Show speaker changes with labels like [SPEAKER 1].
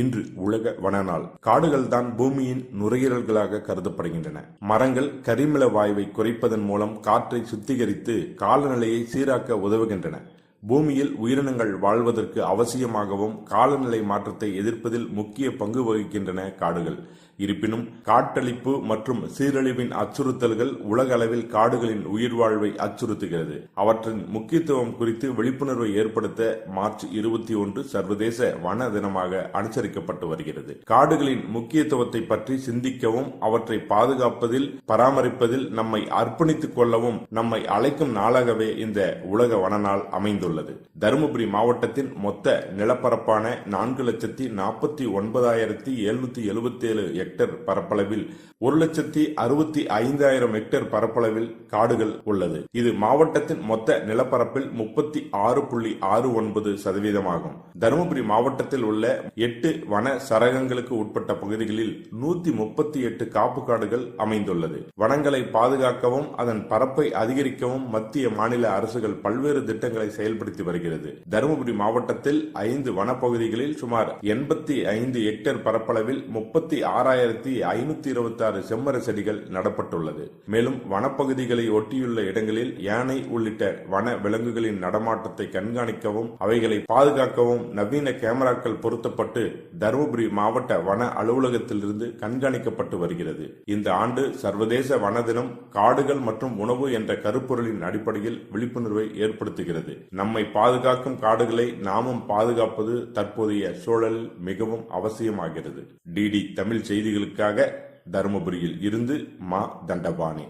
[SPEAKER 1] இன்று உலக வன நாள். காடுகள் தான் பூமியின் நுரையீரல்களாக கருதப்படுகின்றன. மரங்கள் கரிமல வாயுவை குறைப்பதன் மூலம் காற்றை சுத்திகரித்து காலநிலையை சீராக்க உதவுகின்றன. பூமியில் உயிரினங்கள் வாழ்வதற்கு அவசியமாகவும் காலநிலை மாற்றத்தை எதிர்ப்பதில் முக்கிய பங்கு வகிக்கின்றன காடுகள். இருப்பினும் காட்டழிப்பு மற்றும் சீரழிவின் அச்சுறுத்தல்கள் உலக அளவில் காடுகளின் உயிர் வாழ்வை அச்சுறுத்துகிறது. அவற்றின் முக்கியத்துவம் குறித்து விழிப்புணர்வை ஏற்படுத்த மார்ச் 21 சர்வதேச வன தினமாக அனுசரிக்கப்பட்டு வருகிறது. காடுகளின் முக்கியத்துவத்தை பற்றி சிந்திக்கவும் அவற்றை பாதுகாப்பதில் பராமரிப்பதில் நம்மை அர்ப்பணித்துக் கொள்ளவும் நம்மை அழைக்கும் நாளாகவே இந்த உலக வன நாள் அமைந்துள்ளது. தருமபுரி மாவட்டத்தின் மொத்த நிலப்பரப்பான 4,49,777 ஹெக்டேர் பரப்பளவில் 1,65,000 ஹெக்டேர் பரப்பளவில் காடுகள் உள்ளது. இது மாவட்டத்தின் மொத்த நிலப்பரப்பில் 36.69% ஆகும். தருமபுரி மாவட்டத்தில் உள்ள 8 வன சரகங்களுக்கு உட்பட்ட பகுதிகளில் 138 காப்பு காடுகள் அமைந்துள்ளது. வனங்களை பாதுகாக்கவும் அதன் பரப்பை அதிகரிக்கவும் மத்திய மாநில அரசுகள் பல்வேறு திட்டங்களை செயல்படுத்தி வருகிறது. தருமபுரி மாவட்டத்தில் 5 வனப்பகுதிகளில் சுமார் 85 ஹெக்டேர் பரப்பளவில் 36,526 செம்மர செடிகள் நடப்பட்டுள்ளது. மேலும் வனப்பகுதிகளை ஒட்டியுள்ள இடங்களில் யானை உள்ளிட்ட வன விலங்குகளின் நடமாட்டத்தை கண்காணிக்கவும் அவைகளை பாதுகாக்கவும் நவீன கேமராக்கள் பொருத்தப்பட்டு தருமபுரி மாவட்ட வன அலுவலகத்திலிருந்து கண்காணிக்கப்பட்டு வருகிறது. இந்த ஆண்டு சர்வதேச வன தினம் காடுகள் மற்றும் உணவு என்ற கருப்பொருளின் அடிப்படையில் விழிப்புணர்வை ஏற்படுத்துகிறது. நம்மை பாதுகாக்கும் காடுகளை நாமும் பாதுகாப்பது தற்போதைய சூழலில் மிகவும் அவசியமாகிறது. டிடி தமிழ் செய்திகளுக்காக தருமபுரியில் இருந்து மா. தண்டபாணி.